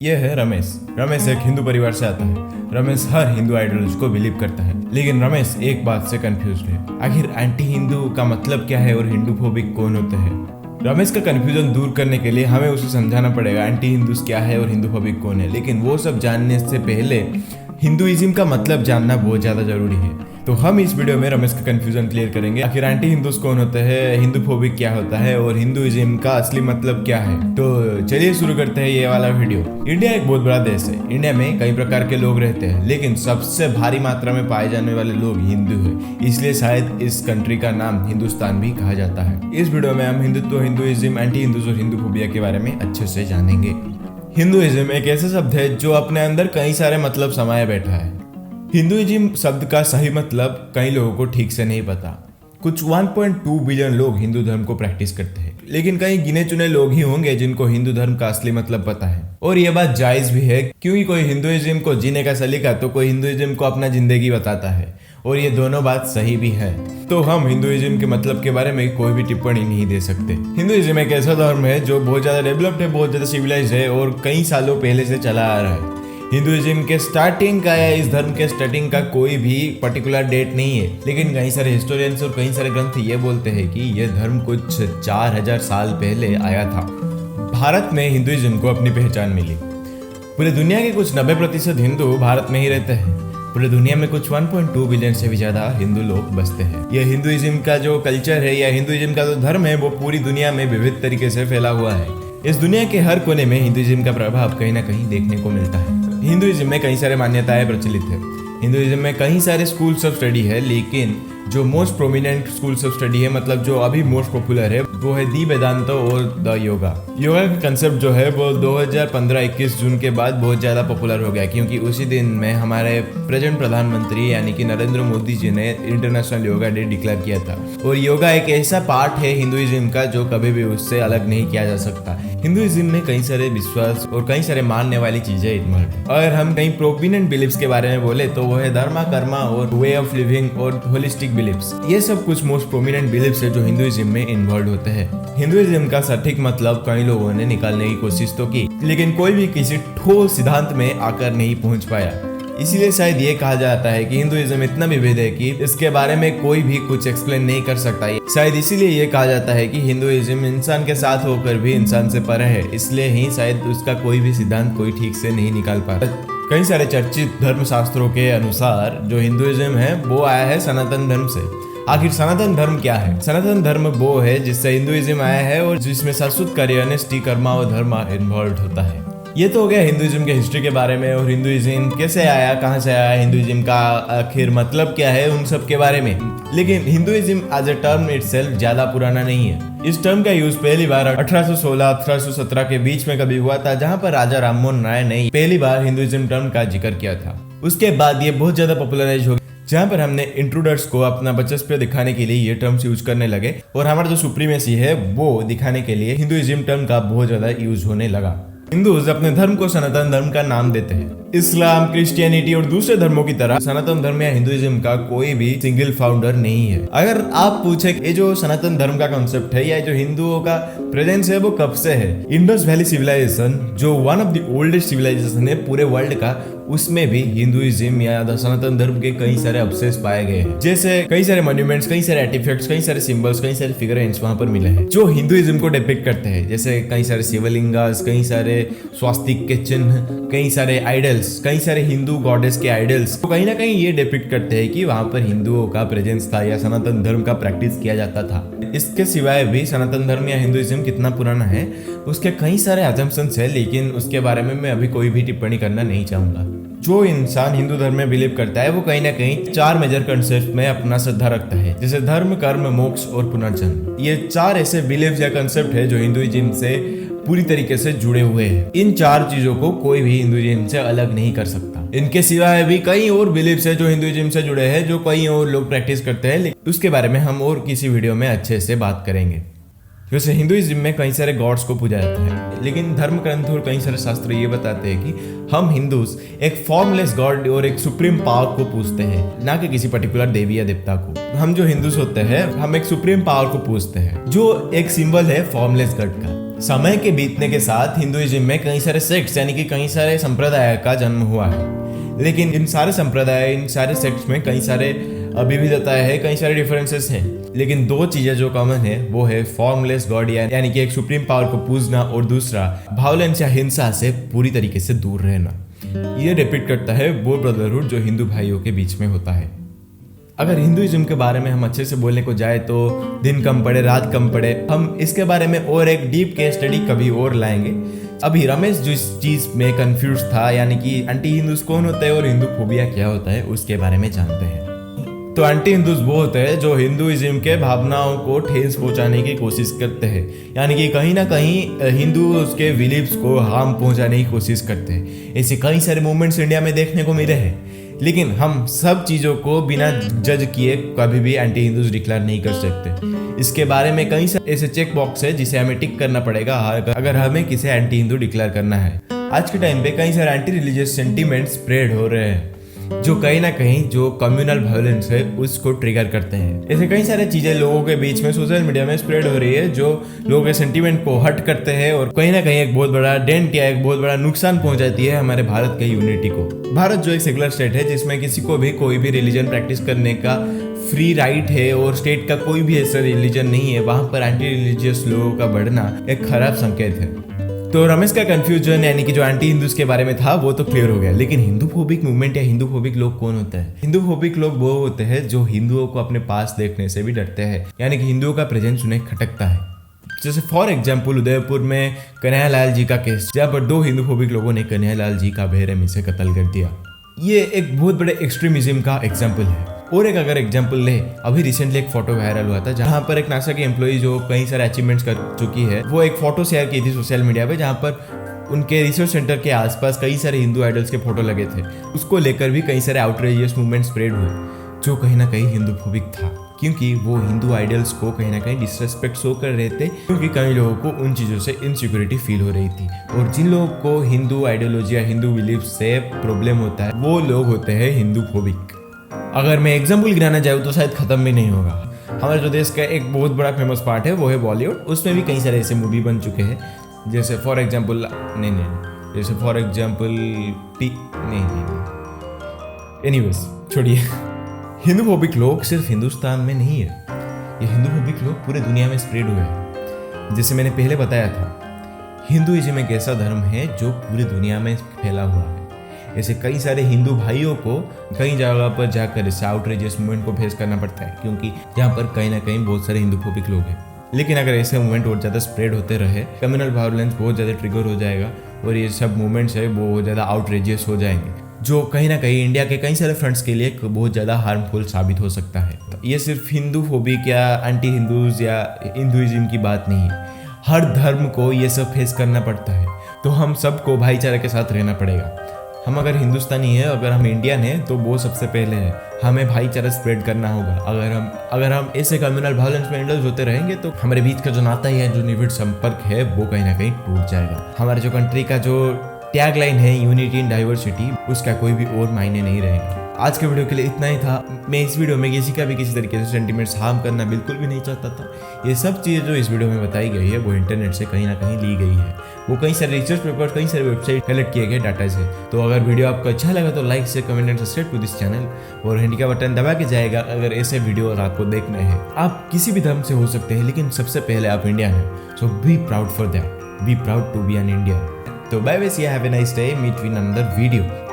ये है रमेश। रमेश एक हिंदू परिवार से आता है। रमेश हर हिंदू आइडियोलॉजी को बिलीव करता है, लेकिन रमेश एक बात से कंफ्यूज है। आखिर एंटी हिंदू का मतलब क्या है और हिंदू फोबिक कौन होते हैं? रमेश का कंफ्यूजन दूर करने के लिए हमें उसे समझाना पड़ेगा एंटी हिंदूज क्या है और हिंदू फोबिक कौन है। लेकिन वो सब जानने से पहले हिंदुइज्म का मतलब जानना बहुत ज्यादा जरूरी है। तो हम इस वीडियो में रमेश का कंफ्यूजन क्लियर करेंगे। आखिर एंटी हिंदूज कौन होते हैं, हिंदू फोबिक क्या होता है और हिंदुइज्म का असली मतलब क्या है। तो चलिए शुरू करते हैं ये वाला वीडियो। इंडिया एक बहुत बड़ा देश है। इंडिया में कई प्रकार के लोग रहते हैं, लेकिन सबसे भारी मात्रा में पाए जाने वाले लोग हिंदू हैं। इसलिए शायद इस कंट्री का नाम हिंदुस्तान भी कहा जाता है। इस वीडियो में हम हिंदुत्व, हिंदुइज्म, एंटी हिंदूज और हिंदू फोबिया के बारे में अच्छे से जानेंगे। हिंदुइज्म एक ऐसा शब्द है जो अपने अंदर कई सारे मतलब समाये बैठा है। हिंदुइज्म शब्द का सही मतलब कई लोगों को ठीक से नहीं पता। कुछ 1.2 बिलियन लोग हिंदू धर्म को प्रैक्टिस करते हैं, लेकिन कई गिने चुने लोग ही होंगे जिनको हिंदू धर्म का असली मतलब पता है। और ये बात जायज भी है, क्योंकि कोई हिंदुइज्म को जीने का सलीका तो कोई हिंदुइज्म को अपना जिंदगी बताता है, और ये दोनों बात सही भी है। तो हम हिंदुइज्म के मतलब के बारे में कोई भी टिप्पणी नहीं दे सकते। हिंदुइज्म एक ऐसा धर्म है जो बहुत ज्यादा डेवलप्ड है, बहुत ज्यादा सिविलाइज्ड है और कई सालों पहले से चला आ रहा है। हिंदुइज्म के स्टार्टिंग का या इस धर्म के स्टार्टिंग का कोई भी पर्टिकुलर डेट नहीं है, लेकिन कई सारे हिस्टोरियंस और कई सारे ग्रंथ ये बोलते हैं कि यह धर्म कुछ 4000 साल पहले आया था। भारत में हिंदुइज्म को अपनी पहचान मिली। पूरे दुनिया के कुछ 90% हिंदू भारत में ही रहते हैं। पूरे दुनिया में कुछ 1.2 बिलियन से भी ज्यादा हिंदू लोग बसते हैं। यह हिंदुइज्म का जो कल्चर है या हिंदुइज्म का जो धर्म है वो पूरी दुनिया में विविध तरीके से फैला हुआ है। इस दुनिया के हर कोने में हिंदुइज्म का प्रभाव कहीं ना कहीं देखने को मिलता है। हिंदुइज्म में कई सारे मान्यताएं प्रचलित है। हिंदुइज्म में कई सारे स्कूल्स ऑफ स्टडी है, लेकिन जो most prominent schools of study है, मतलब जो अभी मोस्ट पॉपुलर है, वो है दी वेदांत और द योगा। योगा का कंसेप्ट जो है वो 2015-21 जून के बाद बहुत ज्यादा पॉपुलर हो गया, क्योंकि उसी दिन में हमारे प्रेजेंट प्रधानमंत्री यानी कि नरेंद्र मोदी जी ने इंटरनेशनल योगा डे डिक्लेयर किया था। और योगा एक ऐसा पार्ट है हिंदुइज्म का जो कभी भी उससे अलग नहीं किया जा सकता। हिंदुइज्म में कई सारे विश्वास और कई सारे मानने वाली चीजें इन्वॉल्व है। अगर हम कई प्रोमिनेंट बिलीफ्स के बारे में बोले तो वो है धर्मा, कर्मा और वे ऑफ लिविंग और होलिस्टिक बिलीफ्स। ये सब कुछ मोस्ट प्रोमिनेंट बिलीफ्स है जो हिंदुइज्म में इन्वॉल्व होते हैं। हिंदुइज्म का सटीक मतलब कई लोगों ने निकालने की कोशिश तो की, लेकिन कोई भी किसी ठोस सिद्धांत में आकर नहीं पहुंच पाया। इसीलिए शायद ये कहा जाता है कि हिंदुइज्म इतना विविध है कि इसके बारे में कोई भी कुछ एक्सप्लेन नहीं कर सकता। शायद इसीलिए ये कहा जाता है कि हिंदुइज्म इंसान के साथ होकर भी इंसान से परे है, इसलिए ही शायद उसका कोई भी सिद्धांत कोई ठीक से नहीं निकाल पा रहा। कई सारे चर्चित धर्म शास्त्रों के अनुसार जो हिंदुइज्म है वो आया है सनातन धर्म से। आखिर सनातन धर्म क्या है? सनातन धर्म वो है जिससे हिंदुइज्म आया है और जिसमें शाश्वत कार्य, अनेस्टी, कर्मा और धर्म इन्वॉल्व होता है। ये तो हो गया हिंदुइज्म के हिस्ट्री के बारे में, और हिंदुइज्म कैसे आया, कहाँ से आया, हिंदुइज्म का आखिर मतलब क्या है, उन सब के बारे में। लेकिन Hinduism as a term itself ज्यादा पुराना नहीं है। इस टर्म का यूज पहली बार 1816-1817 के बीच में कभी हुआ था, जहाँ पर राजा राममोहन राय ने पहली बार हिंदुइज्म टर्म का जिक्र किया था। उसके बाद ये बहुत ज्यादा पॉपुलराइज हो गया, जहाँ पर हमने इंट्रूडर्स को अपना वर्चस्व दिखाने के लिए ये टर्म्स यूज करने लगे, और हमारा जो सुप्रीमेसी है वो दिखाने के लिए हिंदुइज्म टर्म का बहुत ज्यादा यूज होने लगा। हिंदूज अपने धर्म को सनातन धर्म का नाम देते हैं। इस्लाम, क्रिश्चियनिटी और दूसरे धर्मों की तरह सनातन धर्म या हिंदुइज्म का कोई भी सिंगल फाउंडर नहीं है। अगर आप पूछे ये जो सनातन धर्म का कॉन्सेप्ट है या जो हिंदुओं का प्रेजेंस है वो कब से है, इंडस वैली सिविलाइजेशन जो one of the oldest civilization है पूरे वर्ल्ड का, उसमें भी हिंदुइज्म या सनातन धर्म के कई सारे अवशेष पाए गए हैं। जैसे कई सारे मॉन्यूमेंट्स, कई सारे आर्टिफैक्ट्स, कई सारे सिंबल्स, कई सारे फिगरेंट्स वहां पर मिले हैं जो हिंदुइज्म को डिपिक्ट करते हैं। जैसे कई सारे शिवलिंगास, कई सारे स्वास्तिक के चिन्ह, कई सारे आइडल्स, कई सारे हिंदू गॉडेस के आइडल्स, तो कहीं ना कहीं ये डिपिक्ट करते हैं कि वहां पर हिंदुओं का प्रेजेंस था या सनातन धर्म का प्रैक्टिस किया जाता था। इसके सिवाय भी सनातन धर्म या हिंदुइज्म कितना पुराना है उसके कई सारे अजम्पशंस है, लेकिन उसके बारे में मैं अभी कोई भी टिप्पणी करना नहीं चाहूंगा। जो इंसान हिंदू धर्म में बिलीव करता है वो कहीं ना कहीं 4 मेजर कंसेप्ट में अपना श्रद्धा रखता है, जैसे धर्म, कर्म, मोक्ष और पुनर्जन्म। ये 4 ऐसे बिलीफ या कंसेप्ट है जो हिंदुइज्म से पूरी तरीके से जुड़े हुए हैं। इन 4 चीजों को कोई भी हिंदुइज्म से अलग नहीं कर सकता। इनके सिवाय भी कई और बिलीफ्स है जो हिंदुइज्म से जुड़े हैं, जो कई और लोग प्रैक्टिस करते हैं, लेकिन उसके बारे में हम और किसी वीडियो में अच्छे से बात करेंगे। वैसे हिंदुइज्म में कई सारे गॉड्स को पूजा जाता है, लेकिन धर्म ग्रंथ और कई सारे शास्त्र ये बताते हैं कि हम हिंदूज एक फॉर्मलेस गॉड और एक सुप्रीम पावर को पूजते हैं, ना कि किसी पर्टिकुलर देवी या देवता को। हम जो हिंदूज होते हैं हम एक सुप्रीम पावर को पूजते हैं जो एक सिंबल है फॉर्मलेस गॉड का। समय के बीतने के साथ हिंदुइज्म में कई सारे सेक्ट्स यानी कि कई सारे संप्रदाय का जन्म हुआ है, लेकिन इन सारे संप्रदाय, इन सारे सेक्ट्स में कई सारे विविधताएं हैं, कई सारे डिफरेंसेस हैं, लेकिन दो चीजें जो कॉमन है वो है फॉर्मलेस गॉड यानी कि एक सुप्रीम पावर को पूजना, और दूसरा वायलेंस या हिंसा से पूरी तरीके से दूर रहना। ये रिपीट करता है वो ब्रदरहुड जो हिंदू भाइयों के बीच में होता है। अगर हिंदुइज्म के बारे में हम अच्छे से बोलने को जाए तो दिन कम पड़े रात कम पड़े, हम इसके बारे में और एक डीप केस स्टडी कभी और लाएंगे। अभी रमेश जिस चीज में कंफ्यूज था, यानी कि एंटी हिंदूज कौन होता है और हिंदू फोबिया क्या होता है, उसके बारे में जानते हैं। तो एंटी हिंदूज वो होते हैं जो हिंदुइज्म के भावनाओं को ठेस पहुंचाने की कोशिश करते हैं, यानी कि कहीं ना कहीं हिंदू उसके बिलीफ्स को हार्म पहुंचाने की कोशिश करते हैं। ऐसे कई सारे मूवमेंट्स इंडिया में देखने को मिले हैं, लेकिन हम सब चीज़ों को बिना जज किए कभी भी एंटी हिंदूज डिक्लेयर नहीं कर सकते। इसके बारे में कई सारे ऐसे चेक बॉक्स है जिसे हमें टिक करना पड़ेगा अगर हमें किसे एंटी हिंदू डिक्लेयर करना है। आज के टाइम पे कई सारे एंटी रिलीजियस सेंटीमेंट स्प्रेड हो रहे हैं जो कहीं ना कहीं जो कम्युनल वायलेंस है उसको ट्रिगर करते हैं। ऐसे कई सारे चीजें लोगों के बीच में सोशल मीडिया में स्प्रेड हो रही है जो लोगों के सेंटीमेंट को हर्ट करते हैं और कहीं ना कहीं एक बहुत बड़ा डेंट या एक बहुत बड़ा नुकसान पहुंचाती है हमारे भारत के यूनिटी को। भारत जो एक सेकुलर स्टेट है जिसमें किसी को भी कोई भी रिलीजन प्रैक्टिस करने का फ्री राइट है और स्टेट का कोई भी ऐसा रिलीजन नहीं है, वहां पर एंटी रिलीजियस लोगों का बढ़ना एक खराब संकेत है। तो रमेश का कंफ्यूजन यानी कि जो एंटी हिंदूज के बारे में था वो तो क्लियर हो गया, लेकिन हिंदू फोबिक मूवमेंट या हिंदू फोबिक लोग कौन होते हैं? हिंदू फोबिक लोग वो होते हैं जो हिंदुओं को अपने पास देखने से भी डरते हैं, यानी कि हिंदुओं का प्रेजेंस उन्हें खटकता है। जैसे फॉर एग्जाम्पल उदयपुर में कन्हैयालाल जी का केस, जहाँ पर दो हिंदू फोबिक लोगों ने कन्हैयालाल जी का बेरहमी से कत्ल कर दिया। ये एक बहुत बड़े एक्सट्रीमिज्म का एग्जाम्पल है। और एक अगर एग्जाम्पल ले, अभी रिसेंटली एक फोटो वायरल हुआ था जहां पर एक नासा की एम्प्लॉई जो कई सारे अचीवमेंट्स कर चुकी है, वो एक फोटो शेयर की थी सोशल मीडिया पे जहां पर उनके रिसर्च सेंटर के आसपास कई सारे हिंदू आइडल्स के फोटो लगे थे। उसको लेकर भी कई सारे आउटरेजियस मूवमेंट स्प्रेड हुए जो कहीं ना कहीं हिंदू फोबिक था, क्योंकि वो हिंदू आइडल्स को कहीं ना कहीं डिसरेस्पेक्ट शो कर रहे थे, क्योंकि कई लोगों को उन चीज़ों से इनसिक्योरिटी फील हो रही थी। और जिन लोगों को हिंदू आइडियोलॉजी या हिंदू बिलीफ से प्रॉब्लम होता है वो लोग होते हैं हिंदू फोबिक। अगर मैं एग्जाम्पल गिनाना चाहूँ तो शायद खत्म भी नहीं होगा। हमारे जो देश का एक बहुत बड़ा फेमस पार्ट है वो है बॉलीवुड। उसमें भी कई सारे ऐसे मूवी बन चुके हैं, जैसे फॉर एग्जाम्पल जैसे फॉर एग्जाम्पल एनीवेज छोड़िए। हिंदू फोबिक लोग सिर्फ हिंदुस्तान में नहीं है, ये हिंदू फोबिक लोग पूरे दुनिया में स्प्रेड हुए हैं। जैसे मैंने पहले बताया था, हिंदुइज्म एक ऐसा धर्म है जो पूरी दुनिया में फैला हुआ है। ऐसे कई सारे हिंदू भाइयों को कई जगह पर जाकर इस आउटरेजियस मूवमेंट को फेस करना पड़ता है, क्योंकि यहाँ पर कहीं ना कहीं बहुत सारे हिंदू फोबिक लोग हैं। लेकिन अगर ऐसे मूवमेंट और ज़्यादा स्प्रेड होते रहे, कम्युनल वायलेंस बहुत ज़्यादा ट्रिगर हो जाएगा और ये सब मूवमेंट्स है वो बहुत ज़्यादा आउटरेजियस हो जाएंगे, जो कहीं ना कहीं इंडिया के कई सारे फ्रंट्स के लिए बहुत ज़्यादा हार्मफुल साबित हो सकता है। ये सिर्फ हिंदू फोबिक या एंटी हिंदूज या हिंदुइज्म की बात नहीं है, हर धर्म को ये सब फेस करना पड़ता है। तो हम सबको भाईचारे के साथ रहना पड़ेगा। हम अगर हिंदुस्तानी है, अगर हम इंडियन है, तो वो सबसे पहले है हमें भाईचारा स्प्रेड करना होगा। अगर हम ऐसे कम्युनल वायलेंस में इंडल्ज होते रहेंगे तो हमारे बीच का जो नाता है, जो निविड़ संपर्क है, वो कहीं ना कहीं टूट जाएगा। हमारे जो कंट्री का जो टैग लाइन है यूनिटी इन डाइवर्सिटी, उसका कोई भी और मायने नहीं रहेगा। आज के वीडियो के लिए इतना ही था। मैं इस वीडियो में किसी का भी किसी तरीके से सेंटीमेंट्स हार्म करना बिल्कुल भी नहीं चाहता था। ये सब चीज़ें जो इस वीडियो में बताई गई है वो इंटरनेट से कहीं ना कहीं ली गई है, वो कई सारे रिसर्च पेपर, कई सारे वेबसाइट कलेक्ट किए गए डाटा से। तो अगर वीडियो आपको अच्छा लगा तो लाइक से comment and subscribe to this channel, और घंटी का बटन दबा के जाएगा अगर ऐसे वीडियो और आपको देखने हैं। आप किसी भी धर्म से हो सकते हैं, लेकिन सबसे पहले आप इंडियन हैं, so be proud for that, be proud to be an Indian. तो bye bye, see have a nice day, meet in another video.